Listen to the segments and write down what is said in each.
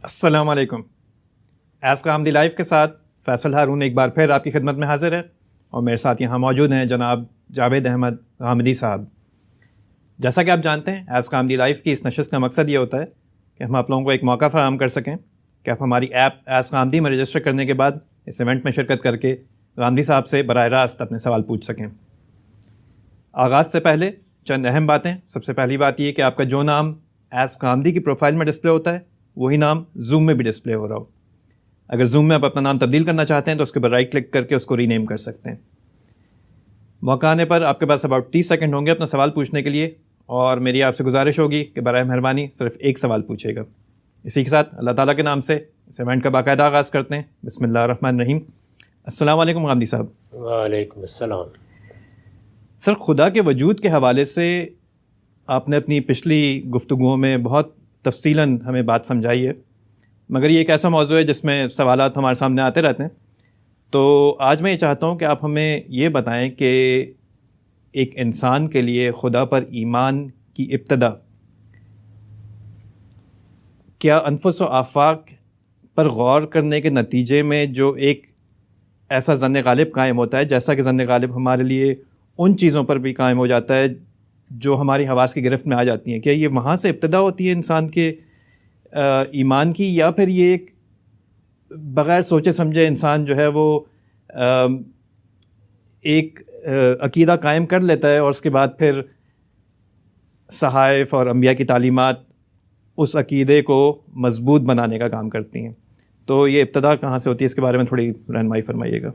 السلام علیکم. ایز کا آمدی لائف کے ساتھ فیصل ہارون ایک بار پھر آپ کی خدمت میں حاضر ہے، اور میرے ساتھ یہاں موجود ہیں جناب جاوید احمد غامدی صاحب. جیسا کہ آپ جانتے ہیں، ایز کا آمدی لائف کی اس نشست کا مقصد یہ ہوتا ہے کہ ہم آپ لوگوں کو ایک موقع فراہم کر سکیں کہ آپ ہماری ایپ ایز کا آمدی میں رجسٹر کرنے کے بعد اس ایونٹ میں شرکت کر کے غامدی صاحب سے براہ راست اپنے سوال پوچھ سکیں. آغاز سے پہلے چند اہم باتیں. سب سے پہلی بات یہ کہ آپ کا جو نام ایز کا آمدی کی پروفائل میں ڈسپلے ہوتا ہے وہی نام زوم میں بھی ڈسپلے ہو رہا ہو. اگر زوم میں آپ اپنا نام تبدیل کرنا چاہتے ہیں تو اس کے اوپر رائٹ کلک کر کے اس کو ری نیم کر سکتے ہیں. موقع آنے پر آپ کے پاس اباؤٹ 30 سیکنڈ ہوں گے اپنا سوال پوچھنے کے لیے، اور میری آپ سے گزارش ہوگی کہ برائے مہربانی صرف ایک سوال پوچھے گا. اسی کے ساتھ اللہ تعالیٰ کے نام سے اس ایونٹ کا باقاعدہ آغاز کرتے ہیں. بسم اللہ الرحمن الرحیم. السلام علیکم غامدی صاحب. وعلیکم السلام. سر، خدا کے وجود کے حوالے سے آپ نے اپنی پچھلی گفتگوؤں میں بہت تفصیلاً ہمیں بات سمجھائی ہے، مگر یہ ایک ایسا موضوع ہے جس میں سوالات ہمارے سامنے آتے رہتے ہیں. تو آج میں یہ چاہتا ہوں کہ آپ ہمیں یہ بتائیں کہ ایک انسان کے لیے خدا پر ایمان کی ابتدا کیا انفس و آفاق پر غور کرنے کے نتیجے میں جو ایک ایسا ظن غالب قائم ہوتا ہے، جیسا کہ ظن غالب ہمارے لیے ان چیزوں پر بھی قائم ہو جاتا ہے جو ہماری حواس کی گرفت میں آ جاتی ہیں، کیا یہ وہاں سے ابتدا ہوتی ہے انسان کے ایمان کی، یا پھر یہ ایک بغیر سوچے سمجھے انسان جو ہے وہ ایک عقیدہ قائم کر لیتا ہے اور اس کے بعد پھر صحائف اور انبیاء کی تعلیمات اس عقیدے کو مضبوط بنانے کا کام کرتی ہیں؟ تو یہ ابتدا کہاں سے ہوتی ہے، اس کے بارے میں تھوڑی رہنمائی فرمائیے گا.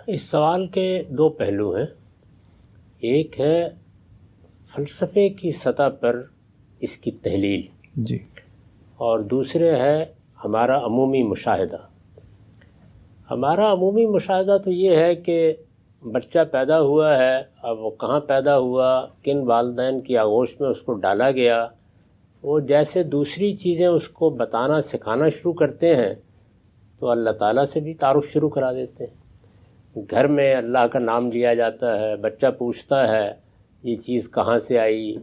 اس سوال کے دو پہلو ہیں. ایک ہے فلسفے کی سطح پر اس کی تحلیل، جی، اور دوسرے ہے ہمارا عمومی مشاہدہ. ہمارا عمومی مشاہدہ تو یہ ہے کہ بچہ پیدا ہوا ہے، اب وہ کہاں پیدا ہوا، کن والدین کی آغوش میں اس کو ڈالا گیا، وہ جیسے دوسری چیزیں اس کو بتانا سکھانا شروع کرتے ہیں تو اللہ تعالیٰ سے بھی تعارف شروع کرا دیتے ہیں. گھر میں اللہ کا نام لیا جاتا ہے، بچہ پوچھتا ہے یہ چیز کہاں سے آئی،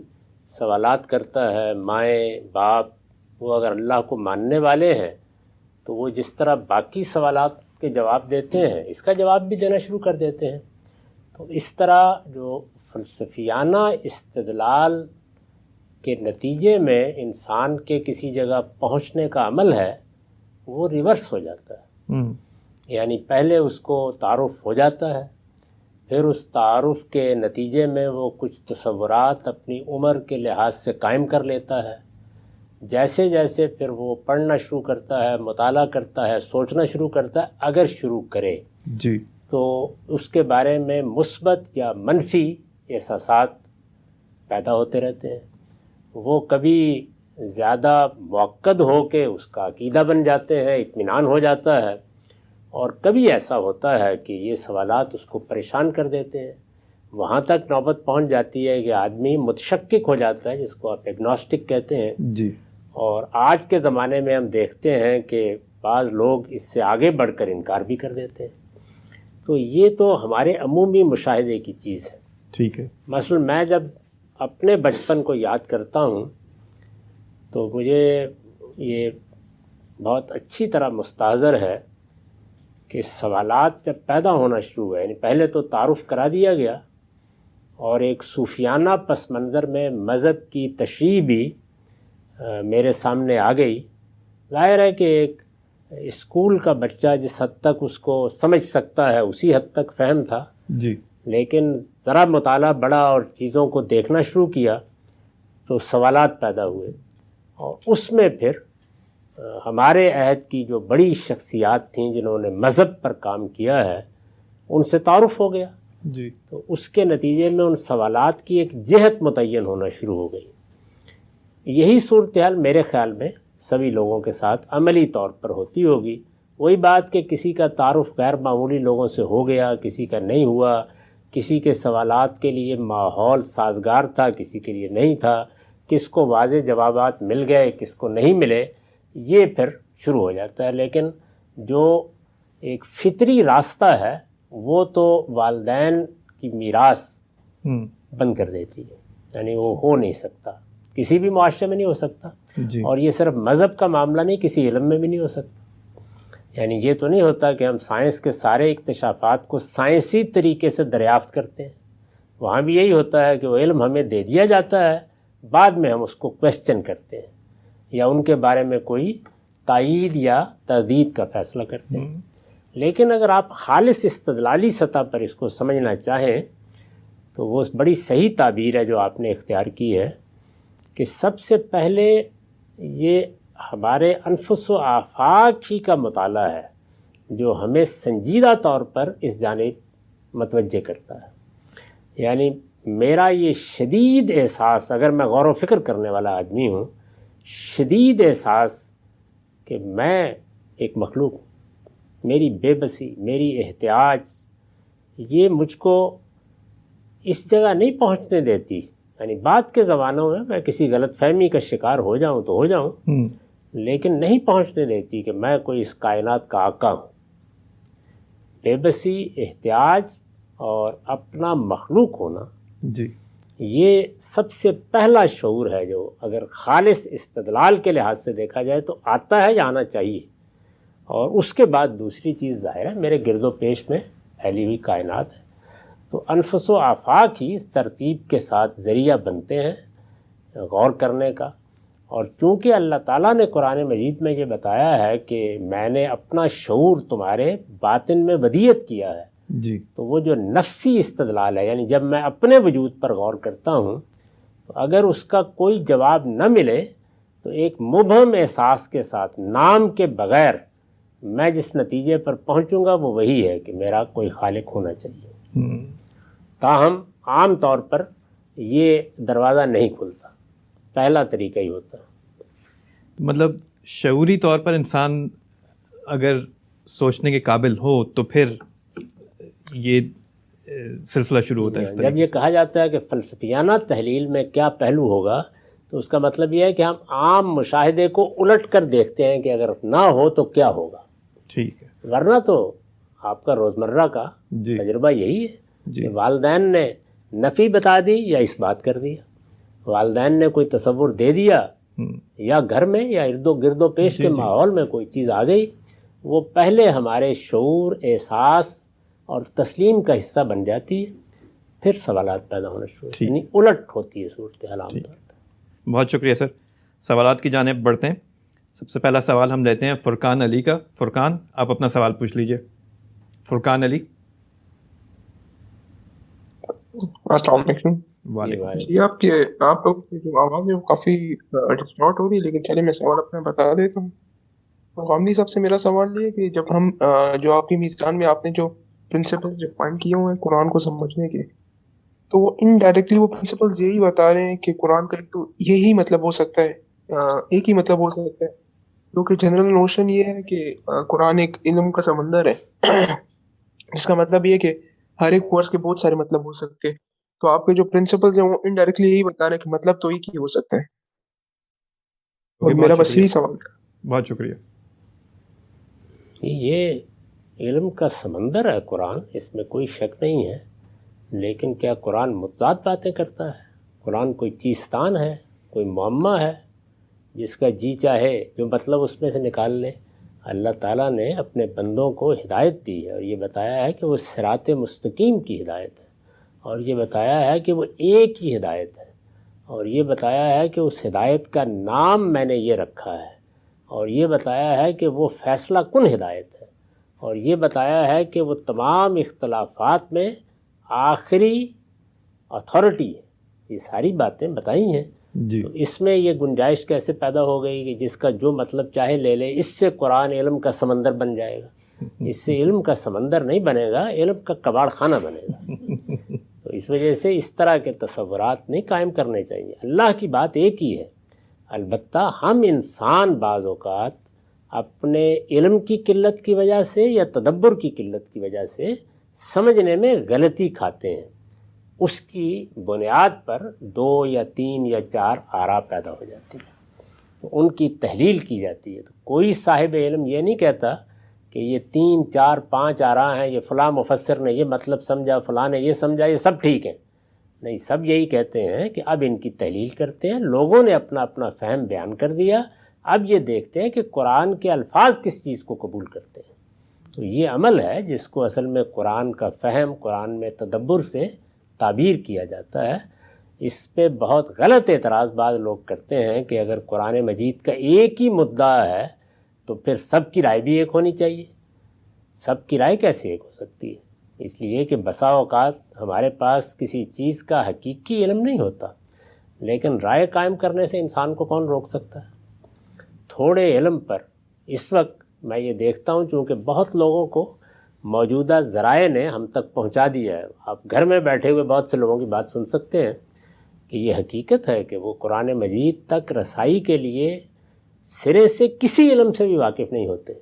سوالات کرتا ہے. مائیں باپ وہ اگر اللہ کو ماننے والے ہیں تو وہ جس طرح باقی سوالات کے جواب دیتے ہیں اس کا جواب بھی دینا شروع کر دیتے ہیں. تو اس طرح جو فلسفیانہ استدلال کے نتیجے میں انسان کے کسی جگہ پہنچنے کا عمل ہے وہ ریورس ہو جاتا ہے. یعنی پہلے اس کو تعارف ہو جاتا ہے، پھر اس تعارف کے نتیجے میں وہ کچھ تصورات اپنی عمر کے لحاظ سے قائم کر لیتا ہے. جیسے جیسے پھر وہ پڑھنا شروع کرتا ہے، مطالعہ کرتا ہے، سوچنا شروع کرتا ہے، اگر شروع کرے جی، تو اس کے بارے میں مثبت یا منفی احساسات پیدا ہوتے رہتے ہیں. وہ کبھی زیادہ موقد ہو کے اس کا عقیدہ بن جاتے ہیں، اطمینان ہو جاتا ہے، اور کبھی ایسا ہوتا ہے کہ یہ سوالات اس کو پریشان کر دیتے ہیں. وہاں تک نوبت پہنچ جاتی ہے کہ آدمی متشکک ہو جاتا ہے، جس کو آپ ایگنوسٹک کہتے ہیں. جی، اور آج کے زمانے میں ہم دیکھتے ہیں کہ بعض لوگ اس سے آگے بڑھ کر انکار بھی کر دیتے ہیں. تو یہ تو ہمارے عمومی مشاہدے کی چیز ہے. ٹھیک ہے. مثلا میں جب اپنے بچپن کو یاد کرتا ہوں تو مجھے یہ بہت اچھی طرح مستحضر ہے کہ سوالات جب پیدا ہونا شروع ہوئے، یعنی پہلے تو تعارف کرا دیا گیا اور ایک صوفیانہ پس منظر میں مذہب کی تشریح بھی میرے سامنے آ گئی. ظاہر ہے کہ ایک اسکول کا بچہ جس حد تک اس کو سمجھ سکتا ہے اسی حد تک فہم تھا. جی، لیکن ذرا مطالعہ بڑھا اور چیزوں کو دیکھنا شروع کیا تو سوالات پیدا ہوئے، اور اس میں پھر ہمارے عہد کی جو بڑی شخصیات تھیں جنہوں نے مذہب پر کام کیا ہے ان سے تعارف ہو گیا. جی، تو اس کے نتیجے میں ان سوالات کی ایک جہت متعین ہونا شروع ہو گئی. یہی صورتحال میرے خیال میں سبھی لوگوں کے ساتھ عملی طور پر ہوتی ہوگی. وہی بات کہ کسی کا تعارف غیر معمولی لوگوں سے ہو گیا، کسی کا نہیں ہوا، کسی کے سوالات کے لیے ماحول سازگار تھا، کسی کے لیے نہیں تھا، کس کو واضح جوابات مل گئے، کس کو نہیں ملے، یہ پھر شروع ہو جاتا ہے. لیکن جو ایک فطری راستہ ہے وہ تو والدین کی میراث بند کر دیتی ہے، یعنی وہ ہو نہیں سکتا. کسی بھی معاشرے میں نہیں ہو سکتا. جی. اور یہ صرف مذہب کا معاملہ نہیں، کسی علم میں بھی نہیں ہو سکتا. یعنی یہ تو نہیں ہوتا کہ ہم سائنس کے سارے اکتشافات کو سائنسی طریقے سے دریافت کرتے ہیں. وہاں بھی یہی ہوتا ہے کہ وہ علم ہمیں دے دیا جاتا ہے، بعد میں ہم اس کو کویسچن کرتے ہیں یا ان کے بارے میں کوئی تائید یا تردید کا فیصلہ کرتے ہیں. لیکن اگر آپ خالص استدلالی سطح پر اس کو سمجھنا چاہیں تو وہ بڑی صحیح تعبیر ہے جو آپ نے اختیار کی ہے کہ سب سے پہلے یہ ہمارے انفس و آفاق ہی کا مطالعہ ہے جو ہمیں سنجیدہ طور پر اس جانب متوجہ کرتا ہے. یعنی میرا یہ شدید احساس، اگر میں غور و فکر کرنے والا آدمی ہوں، شدید احساس کہ میں ایک مخلوق ہوں، میری بے بسی، میری احتیاج، یہ مجھ کو اس جگہ نہیں پہنچنے دیتی. یعنی بعد کے زمانوں میں کسی غلط فہمی کا شکار ہو جاؤں تو ہو جاؤں، لیکن نہیں پہنچنے دیتی کہ میں کوئی اس کائنات کا آقا ہوں. بے بسی، احتیاج اور اپنا مخلوق ہونا، جی، یہ سب سے پہلا شعور ہے جو اگر خالص استدلال کے لحاظ سے دیکھا جائے تو آتا ہے یا آنا چاہیے. اور اس کے بعد دوسری چیز ظاہر ہے میرے گرد و پیش میں پھیلی ہوئی کائنات ہے. تو انفس و آفاق ہی اس ترتیب کے ساتھ ذریعہ بنتے ہیں غور کرنے کا. اور چونکہ اللہ تعالیٰ نے قرآن مجید میں یہ بتایا ہے کہ میں نے اپنا شعور تمہارے باطن میں ودیعت کیا ہے، جی، تو وہ جو نفسی استدلال ہے، یعنی جب میں اپنے وجود پر غور کرتا ہوں تو اگر اس کا کوئی جواب نہ ملے تو ایک مبہم احساس کے ساتھ نام کے بغیر میں جس نتیجے پر پہنچوں گا وہ وہی ہے کہ میرا کوئی خالق ہونا چاہیے. تاہم عام طور پر یہ دروازہ نہیں کھلتا، پہلا طریقہ ہی ہوتا. مطلب شعوری طور پر انسان اگر سوچنے کے قابل ہو تو پھر یہ سلسلہ شروع ہوتا ہے. جب یہ کہا جاتا ہے کہ فلسفیانہ تحلیل میں کیا پہلو ہوگا تو اس کا مطلب یہ ہے کہ ہم عام مشاہدے کو الٹ کر دیکھتے ہیں کہ اگر نہ ہو تو کیا ہوگا. ٹھیک ہے. ورنہ تو آپ کا روزمرہ کا جی، تجربہ یہی ہے جی، کہ والدین نے نفی بتا دی یا اس بات کر دیا، والدین نے کوئی تصور دے دیا یا گھر میں یا گرد و پیش کے ماحول میں کوئی چیز آ گئی، وہ پہلے ہمارے شعور، احساس اور تسلیم کا حصہ بن جاتی ہے، پھر سوالات پیدا ہونا شروع ہوتے ہیں. یعنی الٹ ہوتی ہے صورتحال عام طور پر. بہت شکریہ سر. سوالات کی جانب بڑھتے ہیں. سب سے پہلا سوال ہم لیتے ہیں فرقان علی کا. فرقان، آپ اپنا سوال پوچھ لیجئے. فرقان علی. السلام علیکم. وعلیکم. جی، آپ لوگ کی جو آواز ہے وہ کافی ڈسٹارٹ ہو رہی ہے، لیکن چلے میں سوال اپنا بتا دیتا ہوں. غامدی صاحب سے میرا سوال یہ ہے کہ جب ہم جو آپ کی میزان میں آپ نے جو پرنسپلز جو پوائنٹ کیے ہوئے ہیں قرآن کو سمجھنے کے، تو وہ انڈائریکٹلی وہ پرنسپلز یہی بتا رہے ہیں کہ قرآن کا ایک تو یہی مطلب ہو سکتا ہے، ایک ہی مطلب ہو سکتا ہے، کیونکہ جنرل نوشن یہ ہے کہ قرآن ایک علم کا سمندر ہے، اس کا مطلب یہ ہے کہ ہر ایک ورڈ کے بہت سارے مطلب ہو سکتے ہیں. تو آپ کے جو پرنسپلز ہیں وہ انڈائریکٹلی یہی بتا رہے ہیں کہ مطلب تو ایک ہی ہو سکتا ہے. اور میرا بس یہی سوال ہے. بہت شکریہ. یہ علم کا سمندر ہے قرآن، اس میں کوئی شک نہیں ہے، لیکن کیا قرآن متضاد باتیں کرتا ہے؟ قرآن کوئی چیستان ہے، کوئی معمہ ہے جس کا جی چاہے جو مطلب اس میں سے نکال لے؟ اللہ تعالیٰ نے اپنے بندوں کو ہدایت دی ہے اور یہ بتایا ہے کہ وہ صراط مستقیم کی ہدایت ہے، اور یہ بتایا ہے کہ وہ ایک ہی ہدایت ہے، اور یہ بتایا ہے کہ اس ہدایت کا نام میں نے یہ رکھا ہے، اور یہ بتایا ہے کہ وہ فیصلہ کن ہدایت ہے، اور یہ بتایا ہے کہ وہ تمام اختلافات میں آخری اتھارٹی ہے. یہ ساری باتیں بتائی ہیں. جی. تو اس میں یہ گنجائش کیسے پیدا ہو گئی کہ جس کا جو مطلب چاہے لے لے، اس سے قرآن علم کا سمندر بن جائے گا؟ اس سے علم کا سمندر نہیں بنے گا، علم کا کباڑ خانہ بنے گا. تو اس وجہ سے اس طرح کے تصورات نہیں قائم کرنے چاہیے. اللہ کی بات ایک ہی ہے، البتہ ہم انسان بعض اوقات اپنے علم کی قلت کی وجہ سے یا تدبر کی قلت کی وجہ سے سمجھنے میں غلطی کھاتے ہیں. اس کی بنیاد پر 2 یا 3 یا 4 آراء پیدا ہو جاتی ہیں، ان کی تحلیل کی جاتی ہے. تو کوئی صاحب علم یہ نہیں کہتا کہ یہ 3 4 5 آراء ہیں، یہ فلاں مفسر نے یہ مطلب سمجھا، فلاں نے یہ سمجھا، یہ سب ٹھیک ہیں. نہیں، سب یہی کہتے ہیں کہ اب ان کی تحلیل کرتے ہیں، لوگوں نے اپنا اپنا فہم بیان کر دیا، اب یہ دیکھتے ہیں کہ قرآن کے الفاظ کس چیز کو قبول کرتے ہیں۔ تو یہ عمل ہے جس کو اصل میں قرآن کا فہم، قرآن میں تدبر سے تعبیر کیا جاتا ہے۔ اس پہ بہت غلط اعتراض بعض لوگ کرتے ہیں کہ اگر قرآن مجید کا ایک ہی مدعا ہے تو پھر سب کی رائے بھی ایک ہونی چاہیے۔ سب کی رائے کیسے ایک ہو سکتی ہے؟ اس لیے کہ بسا اوقات ہمارے پاس کسی چیز کا حقیقی علم نہیں ہوتا، لیکن رائے قائم کرنے سے انسان کو کون روک سکتا ہے؟ تھوڑے علم پر اس وقت میں یہ دیکھتا ہوں، چونکہ بہت لوگوں کو موجودہ ذرائع نے ہم تک پہنچا دیا ہے۔ آپ گھر میں بیٹھے ہوئے بہت سے لوگوں کی بات سن سکتے ہیں کہ یہ حقیقت ہے کہ وہ قرآن مجید تک رسائی کے لیے سرے سے کسی علم سے بھی واقف نہیں ہوتے،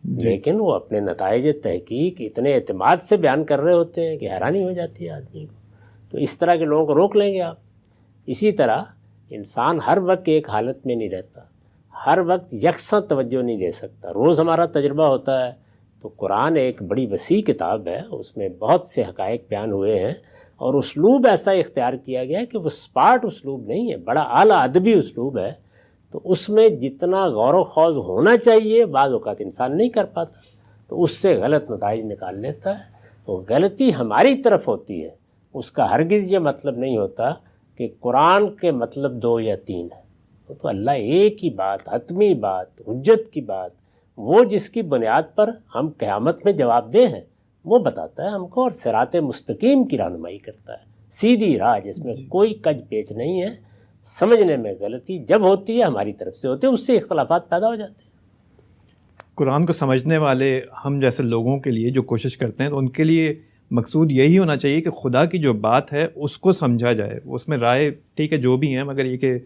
لیکن وہ اپنے نتائج تحقیق اتنے اعتماد سے بیان کر رہے ہوتے ہیں کہ حیرانی ہو جاتی ہے آدمی کو۔ تو اس طرح کے لوگوں کو روک لیں گے آپ۔ اسی طرح انسان ہر وقت ایک حالت میں نہیں رہتا، ہر وقت یکساں توجہ نہیں دے سکتا۔ روز ہمارا تجربہ ہوتا ہے تو قرآن ایک بڑی وسیع کتاب ہے، اس میں بہت سے حقائق بیان ہوئے ہیں، اور اسلوب ایسا اختیار کیا گیا ہے کہ وہ سپاٹ اسلوب نہیں ہے، بڑا اعلیٰ ادبی اسلوب ہے۔ تو اس میں جتنا غور و خوض ہونا چاہیے بعض اوقات انسان نہیں کر پاتا، تو اس سے غلط نتائج نکال لیتا ہے۔ تو غلطی ہماری طرف ہوتی ہے، اس کا ہرگز یہ مطلب نہیں ہوتا کہ قرآن کے مطلب 2 یا 3 ہے۔ تو اللہ ایک ہی بات، حتمی بات، حجت کی بات، وہ جس کی بنیاد پر ہم قیامت میں جواب دہ ہیں، وہ بتاتا ہے ہم کو، اور صراط مستقیم کی رہنمائی کرتا ہے، سیدھی راہ جس میں کوئی کج پیچ نہیں ہے۔ سمجھنے میں غلطی جب ہوتی ہے ہماری طرف سے ہوتی ہے، اس سے اختلافات پیدا ہو جاتے ہیں۔ قرآن کو سمجھنے والے ہم جیسے لوگوں کے لیے جو کوشش کرتے ہیں، تو ان کے لیے مقصود یہی ہونا چاہیے کہ خدا کی جو بات ہے اس کو سمجھا جائے۔ اس میں رائے ٹھیک ہے جو بھی ہیں، مگر یہ کہ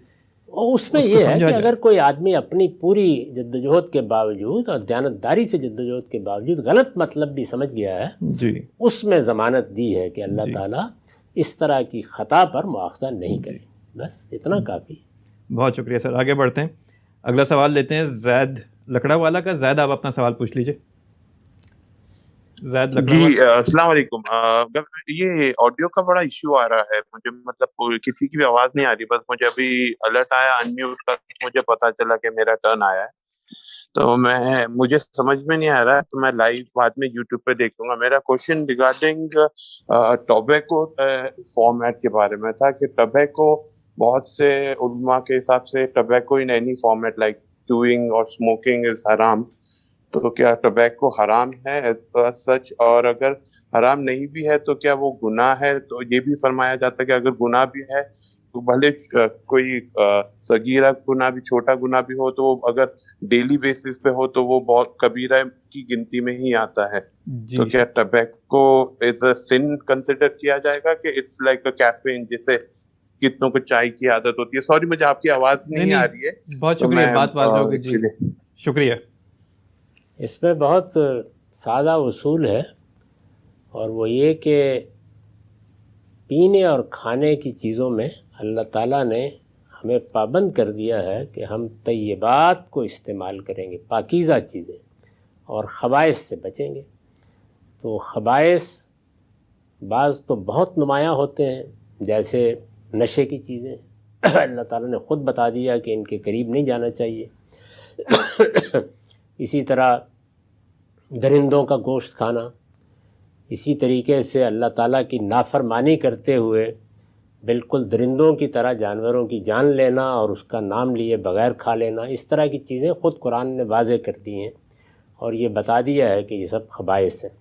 اور اس میں یہ ہے کہ اگر کوئی آدمی اپنی پوری جدوجہد کے باوجود اور دیانتداری سے جدوجہد کے باوجود غلط مطلب بھی سمجھ گیا ہے، جی، اس میں ضمانت دی ہے کہ اللہ تعالیٰ اس طرح کی خطا پر مؤاخذہ نہیں کرے۔ بس اتنا کافی۔ بہت شکریہ سر، آگے بڑھتے ہیں۔ اگلا سوال لیتے ہیں زید لکڑا والا کا۔ زید آپ اپنا سوال پوچھ لیجئے۔ زید لکڑا جی السلام علیکم۔ یہ آڈیو کا بڑا ایشو آ رہا ہے مجھے، مطلب کسی کی بھی آواز نہیں آ رہی، بس مجھے ابھی الرٹ آیا انمیوٹ کر کے مجھے پتا چلا کہ میرا ٹرن آیا ہے، تو مجھے سمجھ میں نہیں آ رہا ہے، تو میں لائیو بعد میں یوٹیوب پہ دیکھ لوں گا۔ میرا کوشچن ریگارڈنگ ٹوبیکو فارمیٹ کے بارے میں تھا کہ ٹوبیکو بہت سے علماء کے حساب سے tobacco in any format like chewing اور اسموکنگ از حرام، تو کیا ٹوبیکو حرام ہے ایز سچ؟ اور اگر حرام نہیں بھی ہے تو کیا وہ گناہ ہے؟ تو یہ بھی فرمایا جاتا ہے کہ اگر گناہ بھی ہے تو بھلے کوئی صغیرہ گناہ بھی، چھوٹا گناہ بھی ہو، تو وہ اگر ڈیلی بیسس پہ ہو تو وہ بہت کبیرہ کی گنتی میں ہی آتا ہے۔ تو کیا tobacco as a sin consider کیا جائے گا کہ اٹس لائک اے کیفین، جیسے کتنوں کو چائے کی عادت ہوتی ہے؟ سوری مجھے آپ کی آواز نہیں آ رہی ہے۔ بہت شکریہ، بات واضح ہوگی جی، شکریہ۔ اس میں بہت سادہ اصول ہے، اور وہ یہ کہ پینے اور کھانے کی چیزوں میں اللہ تعالیٰ نے ہمیں پابند کر دیا ہے کہ ہم طیبات کو استعمال کریں گے، پاکیزہ چیزیں، اور خبائث سے بچیں گے۔ تو خبائث بعض تو بہت نمایاں ہوتے ہیں، جیسے نشے کی چیزیں، اللہ تعالیٰ نے خود بتا دیا کہ ان کے قریب نہیں جانا چاہیے۔ اسی طرح درندوں کا گوشت کھانا، اسی طریقے سے اللہ تعالیٰ کی نافرمانی کرتے ہوئے بالکل درندوں کی طرح جانوروں کی جان لینا اور اس کا نام لیے بغیر کھا لینا، اس طرح کی چیزیں خود قرآن نے واضح کر دی ہیں، اور یہ بتا دیا ہے کہ یہ سب خبائث ہیں۔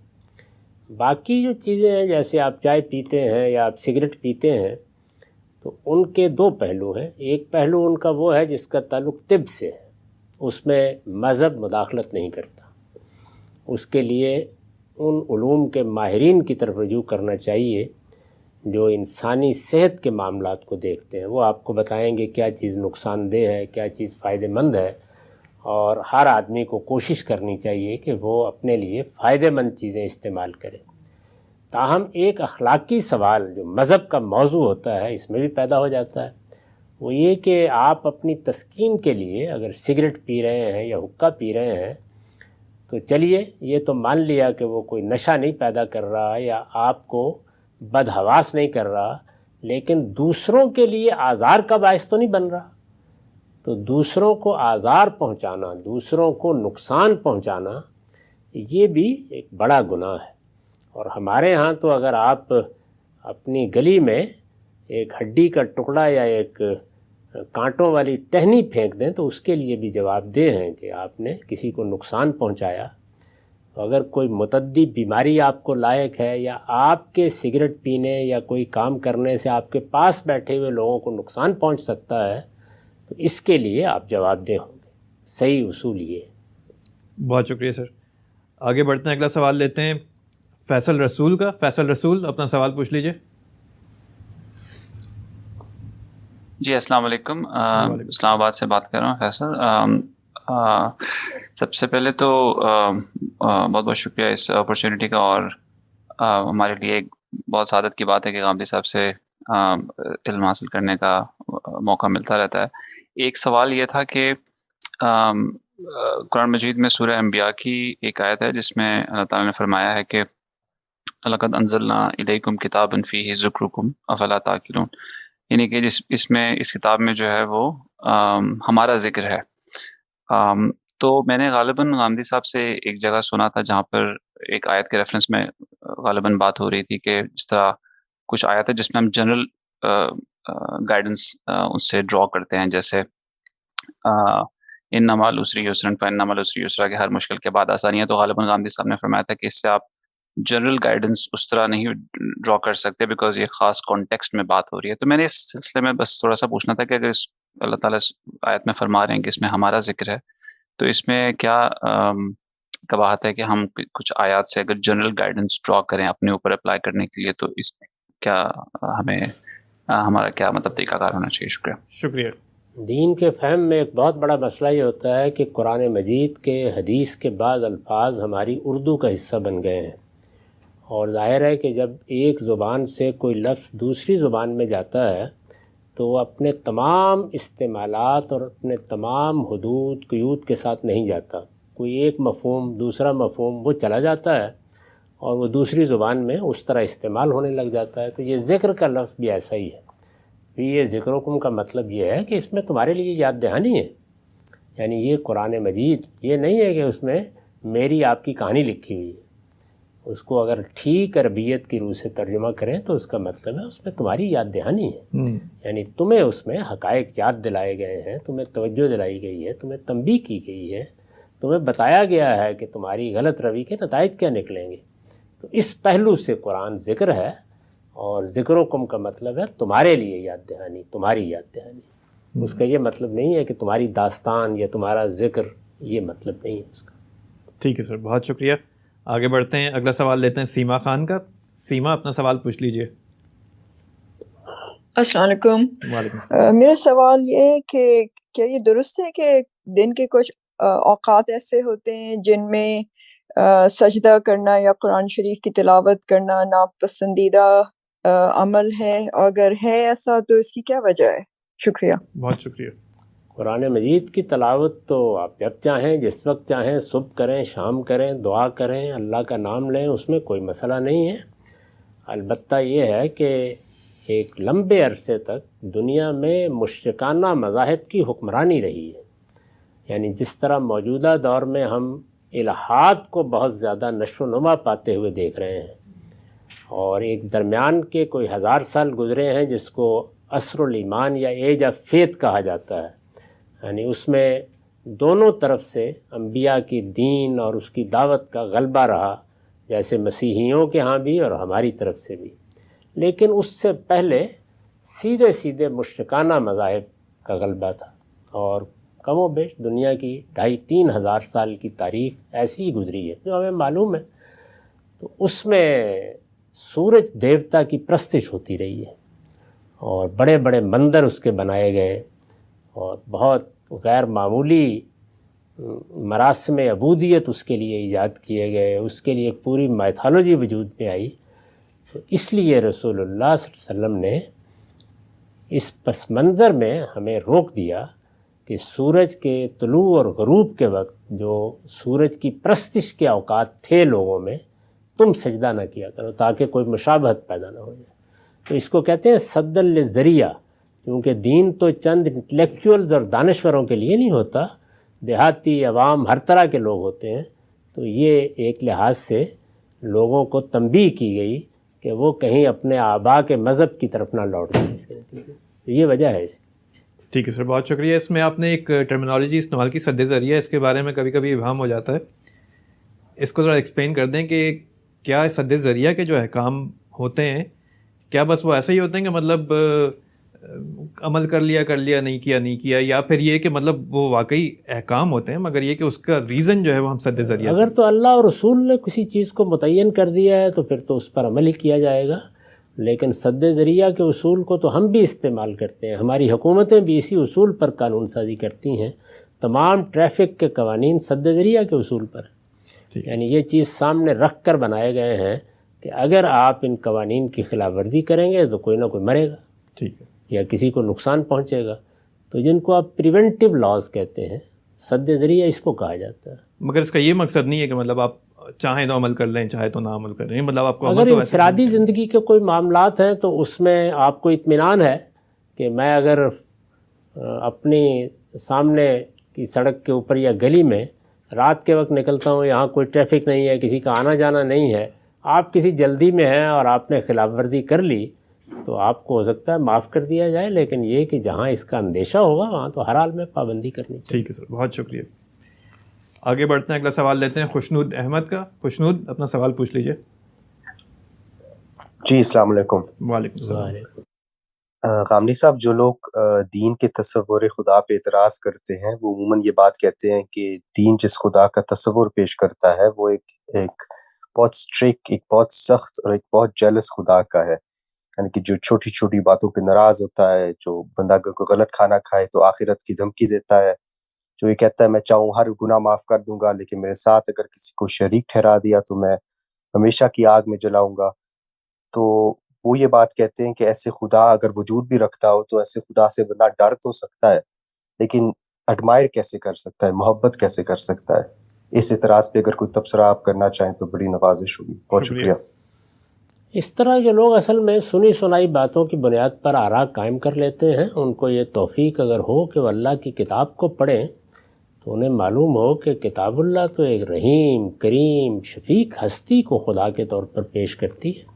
باقی جو چیزیں ہیں، جیسے آپ چائے پیتے ہیں یا آپ سگریٹ پیتے ہیں، تو ان کے 2 پہلو ہیں۔ ایک پہلو ان کا وہ ہے جس کا تعلق طب سے ہے، اس میں مذہب مداخلت نہیں کرتا، اس کے لیے ان علوم کے ماہرین کی طرف رجوع کرنا چاہیے جو انسانی صحت کے معاملات کو دیکھتے ہیں۔ وہ آپ کو بتائیں گے کیا چیز نقصان دہ ہے، کیا چیز فائدہ مند ہے، اور ہر آدمی کو کوشش کرنی چاہیے کہ وہ اپنے لیے فائدہ مند چیزیں استعمال کرے۔ تاہم ایک اخلاقی سوال جو مذہب کا موضوع ہوتا ہے، اس میں بھی پیدا ہو جاتا ہے، وہ یہ کہ آپ اپنی تسکین کے لیے اگر سگریٹ پی رہے ہیں یا حقہ پی رہے ہیں، تو چلیے یہ تو مان لیا کہ وہ کوئی نشہ نہیں پیدا کر رہا یا آپ کو بدحواس نہیں کر رہا، لیکن دوسروں کے لیے آزار کا باعث تو نہیں بن رہا. تو دوسروں کو آزار پہنچانا، دوسروں کو نقصان پہنچانا، یہ بھی ایک بڑا گناہ ہے. اور ہمارے ہاں تو اگر آپ اپنی گلی میں ایک ہڈی کا ٹکڑا یا ایک کانٹوں والی ٹہنی پھینک دیں تو اس کے لیے بھی جواب دہ ہیں کہ آپ نے کسی کو نقصان پہنچایا. اگر کوئی متعدی بیماری آپ کو لاحق ہے یا آپ کے سگریٹ پینے یا کوئی کام کرنے سے آپ کے پاس بیٹھے ہوئے لوگوں کو نقصان پہنچ سکتا ہے تو اس کے لیے آپ جواب دہ ہوں گے. صحیح اصول یہ ہے. بہت شکریہ سر. آگے بڑھتے ہیں، اگلا سوال لیتے ہیں فیصل رسول کا. فیصل رسول اپنا سوال پوچھ لیجئے. جی السلام علیکم. اسلام آباد سے بات کر رہا ہوں فیصل. سب سے پہلے تو بہت بہت شکریہ اس اپرچونیٹی کا، اور ہمارے لیے ایک بہت سعادت کی بات ہے کہ غامدی صاحب سے علم حاصل کرنے کا موقع ملتا رہتا ہے. ایک سوال یہ تھا کہ قرآن مجید میں سورہ انبیاء کی ایک آیت ہے جس میں اللہ تعالیٰ نے فرمایا ہے کہ لَقَدْ أَنزَلْنَا إِلَيْكُمْ كِتَابًا فِيهِ ذِكْرُكُمْ أَفَلَا تَعْقِلُونَ، یعنی کہ اس کتاب میں جو ہے وہ ہمارا ذکر ہے. تو میں نے غالباً غامدی صاحب سے ایک جگہ سنا تھا جہاں پر ایک آیت کے ریفرنس میں غالباً بات ہو رہی تھی کہ جس طرح کچھ آیت ہے جس میں ہم جنرل گائیڈنس اس سے ڈرا کرتے ہیں، جیسے انما العسری یسرا فانما العسری یسرا، کہ ہر مشکل کے بعد آسانی ہے. تو غالباً غامدی صاحب نے فرمایا تھا کہ اس سے آپ جنرل گائیڈنس اس طرح نہیں ڈرا کر سکتے بیکاز یہ خاص کانٹیکسٹ میں بات ہو رہی ہے. تو میں نے اس سلسلے میں بس تھوڑا سا پوچھنا تھا کہ اگر اللہ تعالیٰ آیت میں فرما رہے ہیں کہ اس میں ہمارا ذکر ہے، تو اس میں کیا کباہت ہے کہ ہم کچھ آیات سے اگر جنرل گائیڈنس ڈرا کریں اپنے اوپر اپلائی کرنے کے لیے، تو اس میں کیا ہمیں ہمارا کیا مطلب طریقہ کار ہونا چاہیے؟ شکریہ. شکریہ. دین کے فہم میں ایک بہت بڑا مسئلہ یہ ہوتا ہے کہ قرآن مجید کے حدیث کے بعض الفاظ ہماری اردو کا حصہ بن گئے ہیں، اور ظاہر ہے کہ جب ایک زبان سے کوئی لفظ دوسری زبان میں جاتا ہے تو وہ اپنے تمام استعمالات اور اپنے تمام حدود قیود کے ساتھ نہیں جاتا. کوئی ایک مفہوم دوسرا مفہوم وہ چلا جاتا ہے اور وہ دوسری زبان میں اس طرح استعمال ہونے لگ جاتا ہے. تو یہ ذکر کا لفظ بھی ایسا ہی ہے. یہ ذکرکم کا مطلب یہ ہے کہ اس میں تمہارے لیے یاد دہانی ہے. یعنی یہ قرآن مجید یہ نہیں ہے کہ اس میں میری آپ کی کہانی لکھی ہوئی ہے. اس کو اگر ٹھیک عربیت کی روح سے ترجمہ کریں تو اس کا مطلب ہے اس میں تمہاری یاد دہانی ہے. یعنی تمہیں اس میں حقائق یاد دلائے گئے ہیں، تمہیں توجہ دلائی گئی ہے، تمہیں تنبیہ کی گئی ہے، تمہیں بتایا گیا ہے کہ تمہاری غلط روی کے نتائج کیا نکلیں گے. تو اس پہلو سے قرآن ذکر ہے، اور ذکرکم کا مطلب ہے تمہارے لیے یاد دہانی، تمہاری یاد دہانی. اس کا یہ مطلب نہیں ہے کہ تمہاری داستان یا تمہارا ذکر، یہ مطلب نہیں ہے اس کا. ٹھیک ہے سر، بہت شکریہ. آگے بڑھتے ہیں، اگلا سوال لیتے ہیں سیما خان کا. سیما اپنا سوال پوچھ لیجئے. السلام علیکم. وعلیکم السلام. میرا سوال یہ ہے کہ کیا یہ درست ہے کہ دن کے کچھ اوقات ایسے ہوتے ہیں جن میں سجدہ کرنا یا قرآن شریف کی تلاوت کرنا ناپسندیدہ عمل ہے؟ اور اگر ہے ایسا تو اس کی کیا وجہ ہے؟ شکریہ. بہت شکریہ. قرآن مجید کی تلاوت تو آپ جب چاہیں، جس وقت چاہیں، صبح کریں، شام کریں، دعا کریں، اللہ کا نام لیں، اس میں کوئی مسئلہ نہیں ہے. البتہ یہ ہے کہ ایک لمبے عرصے تک دنیا میں مشرکانہ مذاہب کی حکمرانی رہی ہے. یعنی جس طرح موجودہ دور میں ہم الہاد کو بہت زیادہ نشو و نما پاتے ہوئے دیکھ رہے ہیں، اور ایک درمیان کے کوئی 1000 سال گزرے ہیں جس کو عصر الایمان یا ایج آف فیتھ کہا جاتا ہے. یعنی اس میں دونوں طرف سے انبیاء کی دین اور اس کی دعوت کا غلبہ رہا، جیسے مسیحیوں کے ہاں بھی اور ہماری طرف سے بھی. لیکن اس سے پہلے سیدھے سیدھے مشرکانہ مذاہب کا غلبہ تھا، اور کم و بیش دنیا کی 2500-3000 ہزار سال کی تاریخ ایسی ہی گزری ہے جو ہمیں معلوم ہے. تو اس میں سورج دیوتا کی پرستش ہوتی رہی ہے، اور بڑے بڑے مندر اس کے بنائے گئے، اور بہت غیر معمولی مراسم عبودیت اس کے لیے ایجاد کیے گئے، اس کے لیے ایک پوری میتھالوجی وجود میں آئی. تو اس لیے رسول اللہ صلی اللہ علیہ وسلم نے اس پس منظر میں ہمیں روک دیا کہ سورج کے طلوع اور غروب کے وقت جو سورج کی پرستش کے اوقات تھے لوگوں میں، تم سجدہ نہ کیا کرو تاکہ کوئی مشابہت پیدا نہ ہو جائے. تو اس کو کہتے ہیں صد للذریعہ، کیونکہ دین تو چند انٹلیکچوئلز اور دانشوروں کے لیے نہیں ہوتا، دیہاتی عوام ہر طرح کے لوگ ہوتے ہیں. تو یہ ایک لحاظ سے لوگوں کو تنبیہ کی گئی کہ وہ کہیں اپنے آبا کے مذہب کی طرف نہ لوٹ جائیں اس کے نتیجے. یہ وجہ ہے اس کی. ٹھیک ہے سر، بہت شکریہ. اس میں آپ نے ایک ٹرمینالوجی استعمال کی، سد ذریعہ، اس کے بارے میں کبھی کبھی ابہام ہو جاتا ہے. اس کو ذرا ایکسپلین کر دیں کہ کیا سد ذریعہ کے جو احکام ہوتے ہیں کیا بس وہ ایسے ہی ہوتے ہیں کہ مطلب عمل کر لیا نہیں کیا، یا پھر یہ کہ مطلب وہ واقعی احکام ہوتے ہیں مگر یہ کہ اس کا ریزن جو ہے وہ ہم سد ذریعہ اگر تو اللہ اور رسول نے کسی چیز کو متعین کر دیا ہے تو پھر تو اس پر عمل ہی کیا جائے گا. لیکن سد ذریعہ کے اصول کو تو ہم بھی استعمال کرتے ہیں، ہماری حکومتیں بھی اسی اصول پر قانون سازی کرتی ہیں. تمام ٹریفک کے قوانین سد ذریعہ کے اصول پر، یعنی یہ چیز سامنے رکھ کر بنائے گئے ہیں کہ اگر آپ ان قوانین کی خلاف ورزی کریں گے تو کوئی نہ کوئی مرے گا، ٹھیک ہے، یا کسی کو نقصان پہنچے گا. تو جن کو آپ پریونٹیو لاز کہتے ہیں، سد ذریعہ اس کو کہا جاتا ہے. مگر اس کا یہ مقصد نہیں ہے کہ مطلب آپ چاہیں تو عمل کر لیں چاہے تو نہ عمل کر لیں، مطلب آپ کو عمل اگر تو انفرادی زندگی کے کوئی معاملات ہیں تو اس میں آپ کو اطمینان ہے کہ میں اگر اپنی سامنے کی سڑک کے اوپر یا گلی میں رات کے وقت نکلتا ہوں، یہاں کوئی ٹریفک نہیں ہے، کسی کا آنا جانا نہیں ہے، آپ کسی جلدی میں ہیں اور آپ نے خلاف ورزی کر لی تو آپ کو ہو سکتا ہے معاف کر دیا جائے. لیکن یہ کہ جہاں اس کا اندیشہ ہوگا وہاں تو ہر حال میں پابندی کرنی چاہیے. ٹھیک ہے سر، بہت شکریہ. آگے بڑھتے ہیں، اگلا سوال لیتے ہیں خوشنود احمد کا. خوشنود، اپنا سوال پوچھ لیجئے. جی السلام علیکم. وعلیکم السلام. غامدی صاحب، جو لوگ دین کے تصور خدا پہ اعتراض کرتے ہیں وہ عموماً یہ بات کہتے ہیں کہ دین جس خدا کا تصور پیش کرتا ہے وہ ایک بہت اسٹرکٹ، ایک بہت سخت اور ایک بہت جیلس خدا کا ہے. یعنی کہ جو چھوٹی چھوٹی باتوں پہ ناراض ہوتا ہے، جو بندہ اگر کوئی غلط کھانا کھائے تو آخرت کی دھمکی دیتا ہے، جو یہ کہتا ہے میں چاہوں ہر گناہ معاف کر دوں گا لیکن میرے ساتھ اگر کسی کو شریک ٹھہرا دیا تو میں ہمیشہ کی آگ میں جلاؤں گا. تو وہ یہ بات کہتے ہیں کہ ایسے خدا اگر وجود بھی رکھتا ہو تو ایسے خدا سے بندہ ڈر تو سکتا ہے لیکن ایڈمائر کیسے کر سکتا ہے، محبت کیسے کر سکتا ہے. اس اعتراض پہ اگر کوئی تبصرہ آپ کرنا چاہیں تو بڑی نوازش ہوگی. بہت شکریہ. اس طرح کے لوگ اصل میں سنی سنائی باتوں کی بنیاد پر آراء قائم کر لیتے ہیں. ان کو یہ توفیق اگر ہو کہ وہ اللہ کی کتاب کو پڑھیں تو انہیں معلوم ہو کہ کتاب اللہ تو ایک رحیم، کریم، شفیق ہستی کو خدا کے طور پر پیش کرتی ہے.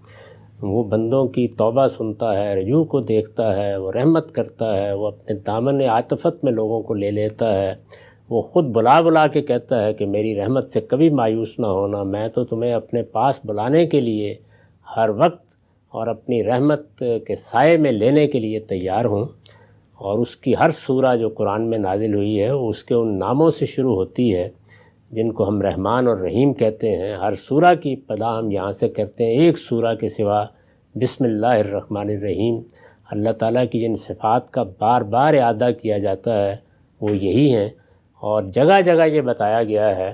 وہ بندوں کی توبہ سنتا ہے، رجوع کو دیکھتا ہے، وہ رحمت کرتا ہے، وہ اپنے دامن عاطفت میں لوگوں کو لے لیتا ہے. وہ خود بلا بلا کے کہتا ہے کہ میری رحمت سے کبھی مایوس نہ ہونا، میں تو تمہیں اپنے پاس بلانے کے لیے ہر وقت اور اپنی رحمت کے سائے میں لینے کے لیے تیار ہوں. اور اس کی ہر سورہ جو قرآن میں نازل ہوئی ہے وہ اس کے ان ناموں سے شروع ہوتی ہے جن کو ہم رحمان اور رحیم کہتے ہیں. ہر سورہ کی ابتدا ہم یہاں سے کرتے ہیں، ایک سورہ کے سوا بسم اللہ الرحمن الرحیم. اللہ تعالیٰ کی جن صفات کا بار بار اعادہ کیا جاتا ہے وہ یہی ہیں. اور جگہ جگہ یہ بتایا گیا ہے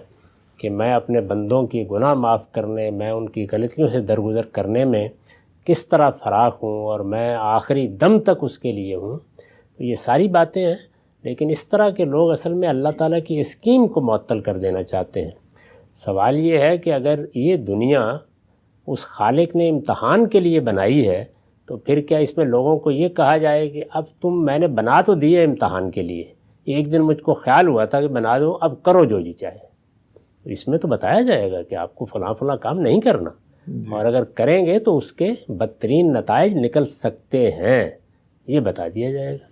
کہ میں اپنے بندوں کی گناہ معاف کرنے، میں ان کی غلطیوں سے درگزر کرنے میں کس طرح فراخ ہوں اور میں آخری دم تک اس کے لیے ہوں. تو یہ ساری باتیں ہیں، لیکن اس طرح کے لوگ اصل میں اللہ تعالیٰ کی اسکیم کو معطل کر دینا چاہتے ہیں. سوال یہ ہے کہ اگر یہ دنیا اس خالق نے امتحان کے لیے بنائی ہے تو پھر کیا اس میں لوگوں کو یہ کہا جائے کہ اب میں نے بنا تو دیے امتحان کے لیے، ایک دن مجھ کو خیال ہوا تھا کہ بنا دو، اب کرو جو جی چاہے. تو اس میں تو بتایا جائے گا کہ آپ کو فلاں فلاں کام نہیں کرنا، اور اگر کریں گے تو اس کے بدترین نتائج نکل سکتے ہیں، یہ بتا دیا جائے گا.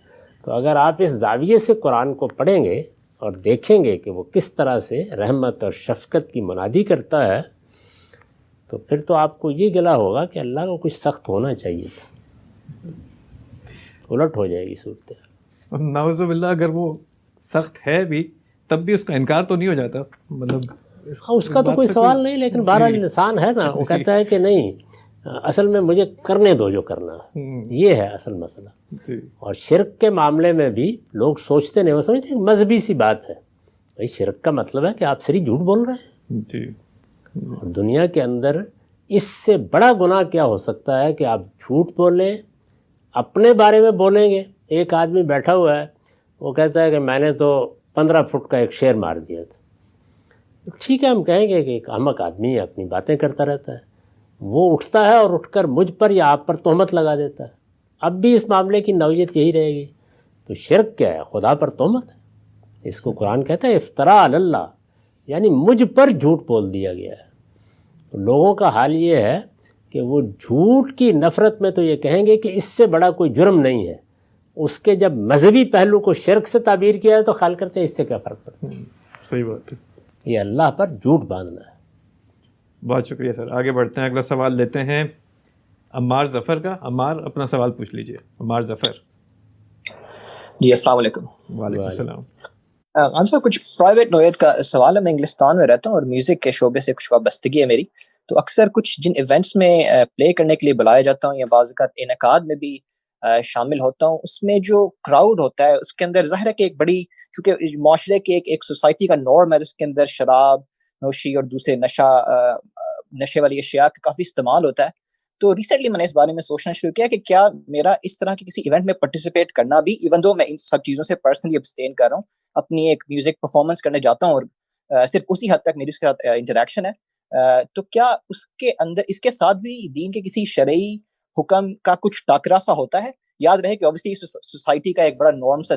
تو اگر آپ اس زاویے سے قرآن کو پڑھیں گے اور دیکھیں گے کہ وہ کس طرح سے رحمت اور شفقت کی منادی کرتا ہے تو پھر تو آپ کو یہ گلہ ہوگا کہ اللہ کو کچھ سخت ہونا چاہیے تھا. الٹ ہو جائے گی صورتحال. نعوذ باللہ، اگر وہ سخت ہے بھی تب بھی اس کا انکار تو نہیں ہو جاتا، مطلب اس کا تو کوئی سوال نہیں، لیکن بہرحال انسان ہے نا، وہ کہتا ہے کہ نہیں اصل میں مجھے کرنے دو جو کرنا ہے. یہ ہے اصل مسئلہ. اور شرک کے معاملے میں بھی لوگ سوچتے نہیں، وہ سمجھتے ہیں مذہبی سی بات ہے. بھائی شرک کا مطلب ہے کہ آپ صرف جھوٹ بول رہے ہیں. اور دنیا کے اندر اس سے بڑا گناہ کیا ہو سکتا ہے کہ آپ جھوٹ بولیں، اپنے بارے میں بولیں گے. ایک آدمی بیٹھا ہوا ہے، وہ کہتا ہے کہ میں نے تو 15 فٹ کا ایک شیر مار دیا تھا. ٹھیک ہے، ہم کہیں گے کہ ایک احمق آدمی ہے، اپنی باتیں کرتا رہتا ہے. وہ اٹھتا ہے اور اٹھ کر مجھ پر یا آپ پر تہمت لگا دیتا ہے. اب بھی اس معاملے کی نوعیت یہی رہے گی. تو شرک کیا ہے؟ خدا پر تہمت ہے. اس کو قرآن کہتا ہے افتراء علی اللہ، یعنی مجھ پر جھوٹ بول دیا گیا ہے. تو لوگوں کا حال یہ ہے کہ وہ جھوٹ کی نفرت میں تو یہ کہیں گے کہ اس سے بڑا کوئی جرم نہیں ہے. اس کے جب مذہبی پہلو کو شرک سے تعبیر کیا ہے تو خیال کرتے ہیں اس سے کیا فرق پڑتا ہے. صحیح بات ہے. یہ اللہ پر جھوٹ باندھنا ہے. بہت شکریہ سر. آگے بڑھتے ہیں، اگلا سوال لیتے ہیں عمار ظفر کا. عمار اپنا سوال پوچھ لیجئے. عمار ظفر. جی السلام علیکم. وعلیکم السلام. آنسر کچھ پرائیویٹ نوعیت کا سوال ہے. میں انگلستان میں رہتا ہوں اور میوزک کے شعبے سے کچھ وابستگی ہے میری. تو اکثر کچھ جن ایونٹس میں پلے کرنے کے لیے بلایا جاتا ہوں یا بعض اوقات انعقاد میں بھی شامل ہوتا ہوں، اس میں جو کراؤڈ ہوتا ہے اس کے اندر ظاہر ہے کہ ایک بڑی، چونکہ معاشرے کے ایک سوسائٹی کا نارم ہے، اس کے اندر شراب نوشی اور دوسرے نشے والی اشیاء کا کافی استعمال ہوتا ہے. تو ریسنٹلی میں نے اس بارے میں سوچنا شروع کیا کہ کیا میرا اس طرح کے کسی ایونٹ میں پارٹیسپیٹ کرنا بھی، ایون دو میں ان سب چیزوں سے پرسنلی ابسٹین کر رہا ہوں، اپنی ایک میوزک پرفارمنس کرنے جاتا ہوں اور صرف اسی حد تک میری اس کے ساتھ انٹریکشن ہے، تو کیا اس کے اندر اس کے ساتھ بھی دین کے کسی شرعی حکم کا کچھ ٹاکرا سا ہوتا ہے؟ یاد رہے کہ اوبویسلی سوسائٹی کا ایک بڑا نارم سا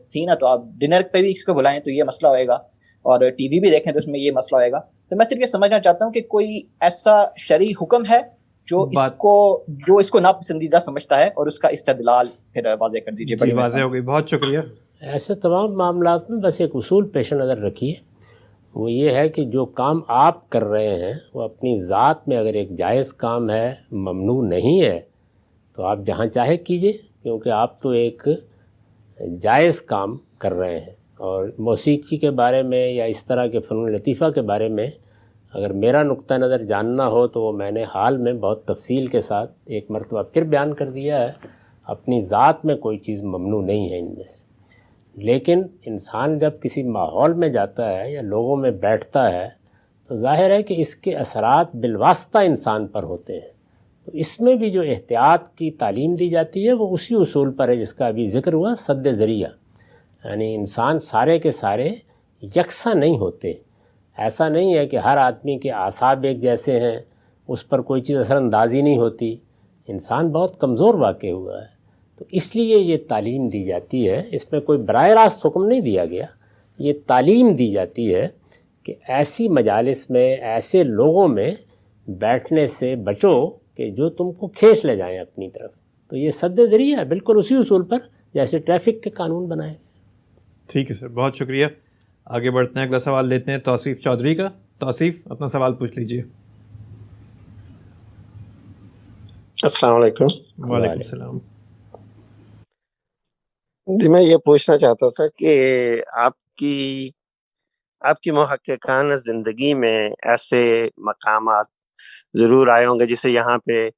سین ہے، تو آپ ڈنر پہ بھی اس کو بلائیں تو یہ مسئلہ ہوئے گا، اور ٹی وی بھی دیکھیں تو اس میں یہ مسئلہ ہوئے گا. تو میں صرف یہ سمجھنا چاہتا ہوں کہ کوئی ایسا شرعی حکم ہے جو اس کو ناپسندیدہ سمجھتا ہے، اور اس کا استدلال پھر واضح کر دیجیے. جی واضح ہو گئی، بہت شکریہ. ایسے تمام معاملات میں بس ایک اصول پیش نظر رکھیے، وہ یہ ہے کہ جو کام آپ کر رہے ہیں وہ اپنی ذات میں اگر ایک جائز کام ہے، ممنوع نہیں ہے، تو آپ جہاں چاہے کیجئے، کیونکہ آپ تو ایک جائز کام کر رہے ہیں. اور موسیقی کے بارے میں یا اس طرح کے فنون لطیفہ کے بارے میں اگر میرا نقطہ نظر جاننا ہو تو وہ میں نے حال میں بہت تفصیل کے ساتھ ایک مرتبہ پھر بیان کر دیا ہے. اپنی ذات میں کوئی چیز ممنوع نہیں ہے ان میں سے، لیکن انسان جب کسی ماحول میں جاتا ہے یا لوگوں میں بیٹھتا ہے تو ظاہر ہے کہ اس کے اثرات بالواسطہ انسان پر ہوتے ہیں. تو اس میں بھی جو احتیاط کی تعلیم دی جاتی ہے وہ اسی اصول پر ہے جس کا ابھی ذکر ہوا، سد ذریعہ. یعنی انسان سارے کے سارے یکساں نہیں ہوتے. ایسا نہیں ہے کہ ہر آدمی کے اعصاب ایک جیسے ہیں، اس پر کوئی چیز اثر اندازی نہیں ہوتی. انسان بہت کمزور واقع ہوا ہے، تو اس لیے یہ تعلیم دی جاتی ہے. اس میں کوئی براہ راست حکم نہیں دیا گیا، یہ تعلیم دی جاتی ہے کہ ایسی مجالس میں، ایسے لوگوں میں بیٹھنے سے بچو کہ جو تم کو کھینچ لے جائیں اپنی طرف. تو یہ سد ذریعہ ہے، بالکل اسی اصول پر جیسے ٹریفک کے قانون بنائے گئے. ٹھیک ہے سر، بہت شکریہ. آگے بڑھتے ہیں، اگلا سوال لیتے ہیں توصیف چودھری کا. توصیف اپنا سوال پوچھ لیجئے. السلام علیکم. وعلیکم السلام. جی میں یہ پوچھنا چاہتا تھا کہ آپ کی محققانہ زندگی میں ایسے مقامات ضرور آئے ہوں گے جسے یہاں پہ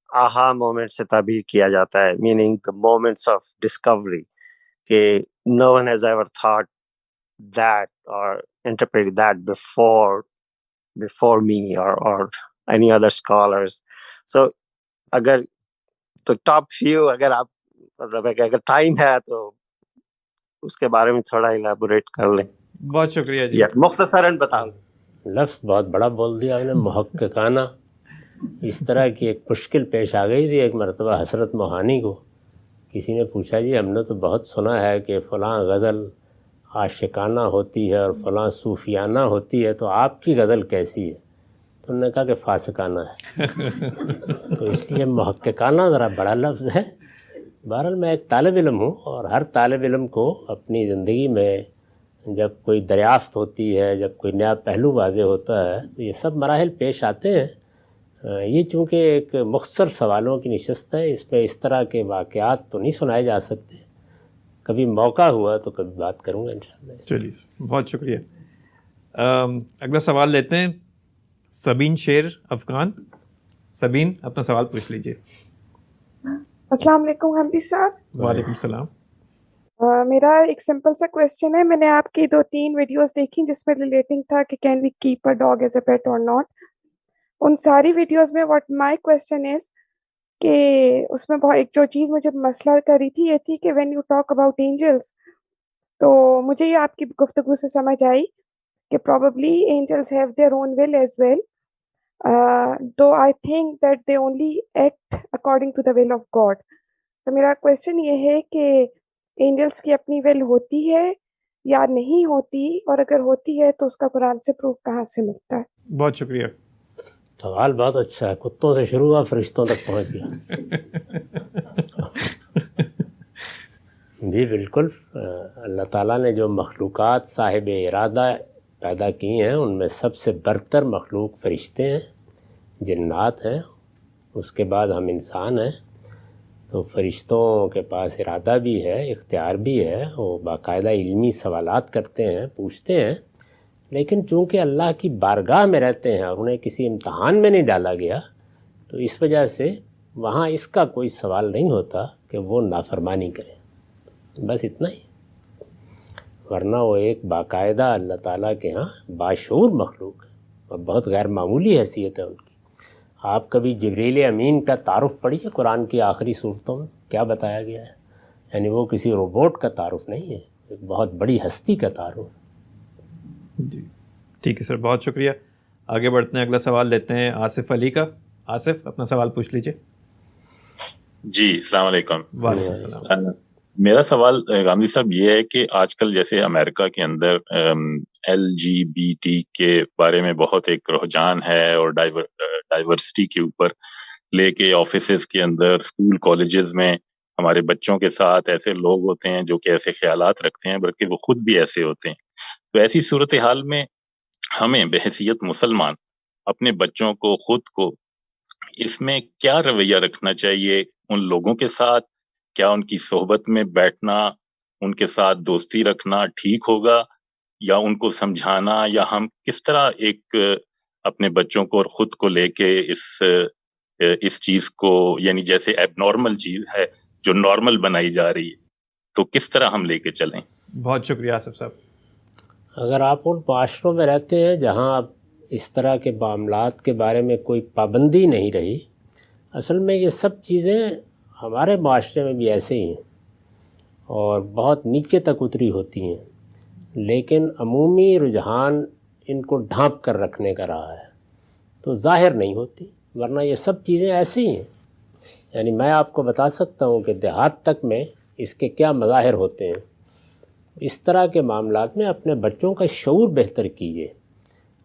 آہا مومنٹ سے تعبیر کیا جاتا ہے، meaning the moments of discovery، کہ no one has ever thought that or interpreted that before me or any other scholars. So اگر تو ٹاپ فیو، اگر آپ مطلب اگر ٹائم ہے تو اس کے بارے میں تھوڑا الیبوریٹ کر لیں. بہت شکریہ جی. یا مختصراً بتا دیں. لفظ بہت بڑا بول دیا آپ نے، محققانہ. اس طرح کی ایک مشکل پیش آ گئی تھی ایک مرتبہ حسرت موہانی کو. کسی نے پوچھا جی ہم نے تو بہت سنا ہے کہ فلاں غزل عاشقانہ ہوتی ہے اور فلاں صوفیانہ ہوتی ہے، تو آپ کی غزل کیسی ہے؟ تو انہوں نے کہا کہ فاسقانہ ہے. تو اس لیے محققانہ ذرا بڑا لفظ ہے. بہرحال میں ایک طالب علم ہوں، اور ہر طالب علم کو اپنی زندگی میں جب کوئی دریافت ہوتی ہے، جب کوئی نیا پہلو واضح ہوتا ہے، تو یہ سب مراحل پیش آتے ہیں. یہ چونکہ ایک مختصر سوالوں کی نشست ہے، اس میں اس طرح کے واقعات تو نہیں سنائے جا سکتے. کبھی موقع ہوا تو کبھی بات کروں گا انشاءاللہ. چلیے بہت شکریہ. اگلا سوال لیتے ہیں سبین شیر افغان. سبین اپنا سوال پوچھ لیجئے. السلام علیکم حمدی صاحب. وعلیکم السلام. میرا ایک سمپل سا کویسچن ہے. میں نے آپ کی 2-3 ویڈیوز دیکھی جس میں ریلیٹنگ تھا کہ can we keep a dog as a pet or not. ان ساری ویڈیوز میں واٹ مائی کویسچن از کہ اس میں بہت ایک جو چیز مجھے مسئلہ کر رہی تھی یہ تھی کہ when you talk about angels, تو مجھے یہ آپ کی گفتگو سے سمجھ آئی کہ probably angels have their own will as well, though I think that they only act according to the will of God. تو میرا کویشچن یہ ہے کہ اینجلس کی اپنی ول ہوتی ہے یا نہیں ہوتی، اور اگر ہوتی ہے تو اس کا قرآن سے پروف کہاں سے ملتا ہے؟ بہت شکریہ. سوال بہت اچھا ہے، کتوں سے شروع ہوا فرشتوں تک پہنچ گیا. جی بالکل، اللہ تعالیٰ نے جو مخلوقات صاحب ارادہ پیدا کی ہیں ان میں سب سے برتر مخلوق فرشتے ہیں، جنات ہیں، اس کے بعد ہم انسان ہیں. تو فرشتوں کے پاس ارادہ بھی ہے، اختیار بھی ہے، وہ باقاعدہ علمی سوالات کرتے ہیں، پوچھتے ہیں، لیکن چونکہ اللہ کی بارگاہ میں رہتے ہیں اور انہیں کسی امتحان میں نہیں ڈالا گیا، تو اس وجہ سے وہاں اس کا کوئی سوال نہیں ہوتا کہ وہ نافرمانی کریں. بس اتنا ہی، ورنہ وہ ایک باقاعدہ اللہ تعالیٰ کے ہاں باشعور مخلوق ہے اور بہت غیر معمولی حیثیت ہے ان کی. آپ کبھی جبریل امین کا تعارف پڑھیے قرآن کی آخری صورتوں میں کیا بتایا گیا ہے. یعنی وہ کسی روبوٹ کا تعارف نہیں ہے، ایک بہت بڑی ہستی کا تعارف. جی ٹھیک ہے سر، بہت شکریہ. آگے بڑھتے ہیں، اگلا سوال لیتے ہیں آصف علی کا. آصف اپنا سوال پوچھ لیجئے. جی السلام علیکم. وعلیکم السلام. میرا سوال غامدی صاحب یہ ہے کہ آج کل جیسے امریکہ کے اندر LGBT کے بارے میں بہت ایک رجحان ہے، اور ڈائیورسٹی کے اوپر لے کے آفیسز کے اندر، اسکول کالجز میں ہمارے بچوں کے ساتھ ایسے لوگ ہوتے ہیں جو کہ ایسے خیالات رکھتے ہیں، بلکہ وہ خود بھی ایسے ہوتے ہیں. تو ایسی صورتحال میں ہمیں بحیثیت مسلمان اپنے بچوں کو، خود کو، اس میں کیا رویہ رکھنا چاہیے ان لوگوں کے ساتھ؟ کیا ان کی صحبت میں بیٹھنا، ان کے ساتھ دوستی رکھنا ٹھیک ہوگا، یا ان کو سمجھانا، یا ہم کس طرح ایک اپنے بچوں کو اور خود کو لے کے اس چیز کو، یعنی جیسے ایب نارمل چیز ہے جو نارمل بنائی جا رہی ہے، تو کس طرح ہم لے کے چلیں؟ بہت شکریہ آصف صاحب. اگر آپ ان معاشروں میں رہتے ہیں جہاں اس طرح کے معاملات کے بارے میں کوئی پابندی نہیں رہی، اصل میں یہ سب چیزیں ہمارے معاشرے میں بھی ایسے ہی ہیں اور بہت نیچے تک اتری ہوتی ہیں، لیکن عمومی رجحان ان کو ڈھانپ کر رکھنے کا رہا ہے، تو ظاہر نہیں ہوتی، ورنہ یہ سب چیزیں ایسے ہی ہیں. یعنی میں آپ کو بتا سکتا ہوں کہ دیہات تک میں اس کے کیا مظاہر ہوتے ہیں. اس طرح کے معاملات میں اپنے بچوں کا شعور بہتر کیجیے.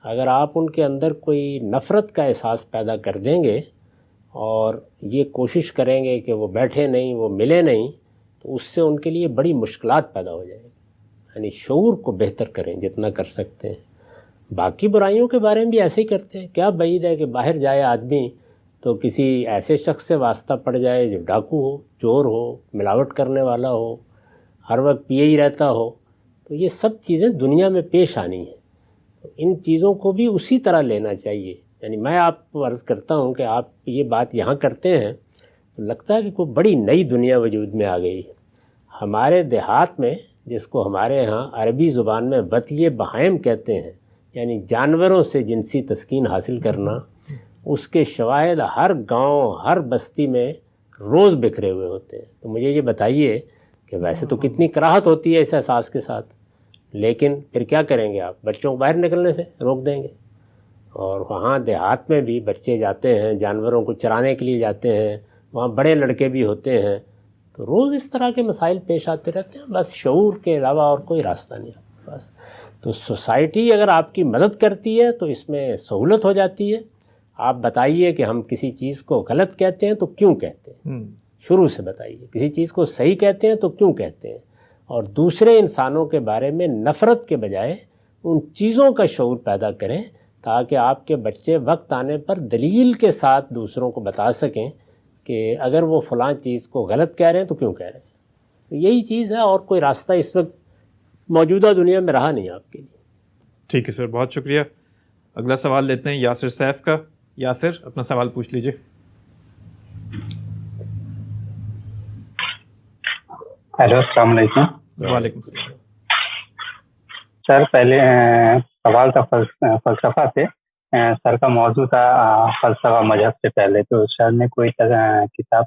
اگر آپ ان کے اندر کوئی نفرت کا احساس پیدا کر دیں گے اور یہ کوشش کریں گے کہ وہ بیٹھے نہیں، وہ ملے نہیں، تو اس سے ان کے لیے بڑی مشکلات پیدا ہو جائیں گی. یعنی شعور کو بہتر کریں جتنا کر سکتے ہیں. باقی برائیوں کے بارے میں بھی ایسے ہی کرتے ہیں. کیا بعید ہے کہ باہر جائے آدمی تو کسی ایسے شخص سے واسطہ پڑ جائے جو ڈاکو ہو، چور ہو، ملاوٹ کرنے والا ہو، ہر وقت پیے ہی رہتا ہو. تو یہ سب چیزیں دنیا میں پیش آنی ہیں، تو ان چیزوں کو بھی اسی طرح لینا چاہیے. یعنی میں آپ کو عرض کرتا ہوں کہ آپ یہ بات یہاں کرتے ہیں تو لگتا ہے کہ کوئی بڑی نئی دنیا وجود میں آ گئی. ہمارے دیہات میں، جس کو ہمارے ہاں عربی زبان میں وطی بہائم کہتے ہیں، یعنی جانوروں سے جنسی تسکین حاصل کرنا، اس کے شواہد ہر گاؤں، ہر بستی میں روز بکھرے ہوئے ہوتے ہیں. تو مجھے یہ بتائیے کہ ویسے تو کتنی کراہت ہوتی ہے اس احساس کے ساتھ، لیکن پھر کیا کریں گے؟ آپ بچوں کو باہر نکلنے سے روک دیں گے. اور وہاں دیہات میں بھی بچے جاتے ہیں، جانوروں کو چرانے کے لیے جاتے ہیں، وہاں بڑے لڑکے بھی ہوتے ہیں. تو روز اس طرح کے مسائل پیش آتے رہتے ہیں. بس شعور کے علاوہ اور کوئی راستہ نہیں ہے بس. تو سوسائٹی اگر آپ کی مدد کرتی ہے تو اس میں سہولت ہو جاتی ہے. آپ بتائیے کہ ہم کسی چیز کو غلط کہتے ہیں تو کیوں کہتے ہیں، شروع سے بتائیے. کسی چیز کو صحیح کہتے ہیں تو کیوں کہتے ہیں، اور دوسرے انسانوں کے بارے میں نفرت کے بجائے ان چیزوں کا شعور پیدا کریں تاکہ آپ کے بچے وقت آنے پر دلیل کے ساتھ دوسروں کو بتا سکیں کہ اگر وہ فلاں چیز کو غلط کہہ رہے ہیں تو کیوں کہہ رہے ہیں. یہی چیز ہے، اور کوئی راستہ اس وقت موجودہ دنیا میں رہا نہیں آپ کے لیے. ٹھیک ہے سر، بہت شکریہ. اگلا سوال لیتے ہیں یاسر سیف کا. یاسر اپنا سوال پوچھ لیجئے. ہیلو السلام علیکم. وعلیکم السلام. سر پہلے سوال تھا فلسفہ سے. سر کا موضوع تھا فلسفہ مذہب سے پہلے، تو سر نے کوئی کتاب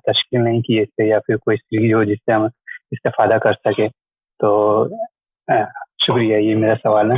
تشکیل نہیں کی اس سے، یا پھر کوئی سیریز ہو جس سے ہم استفادہ کر سکے. تو شکریہ، یہ میرا سوال ہے.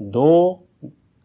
2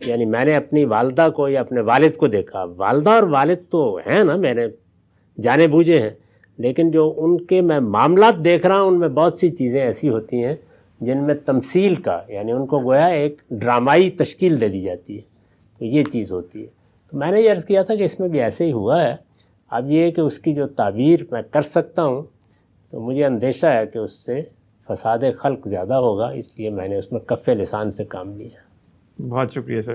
یعنی میں نے اپنی والدہ کو یا اپنے والد کو دیکھا، والدہ اور والد تو ہیں نا میرے جانے بوجھے ہیں، لیکن جو ان کے میں معاملات دیکھ رہا ہوں ان میں بہت سی چیزیں ایسی ہوتی ہیں جن میں تمثیل کا، یعنی ان کو گویا ایک ڈرامائی تشکیل دے دی جاتی ہے، تو یہ چیز ہوتی ہے. تو میں نے یہ عرض کیا تھا کہ اس میں بھی ایسے ہی ہوا ہے. اب یہ کہ اس کی جو تعبیر میں کر سکتا ہوں تو مجھے اندیشہ ہے کہ اس سے فساد خلق زیادہ ہوگا، اس لیے میں نے اس میں کف لسان سے کام لیا. بہت شکریہ سر.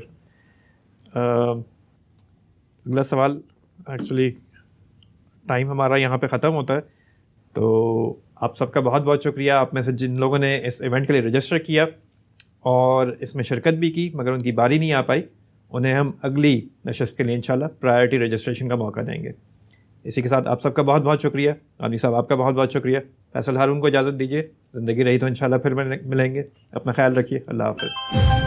اگلا سوال، ایکچولی ٹائم ہمارا یہاں پہ ختم ہوتا ہے، تو آپ سب کا بہت بہت شکریہ. آپ میں سے جن لوگوں نے اس ایونٹ کے لیے رجسٹر کیا اور اس میں شرکت بھی کی مگر ان کی باری نہیں آ پائی، انہیں ہم اگلی نشست کے لیے انشاءاللہ پرائرٹی رجسٹریشن کا موقع دیں گے. اسی کے ساتھ آپ سب کا بہت بہت شکریہ. غامدی صاحب آپ کا بہت بہت شکریہ. فیصل ہارون کو اجازت دیجیے، زندگی رہی تو انشاءاللہ پھر ملیں گے. اپنا خیال رکھیے. اللہ حافظ.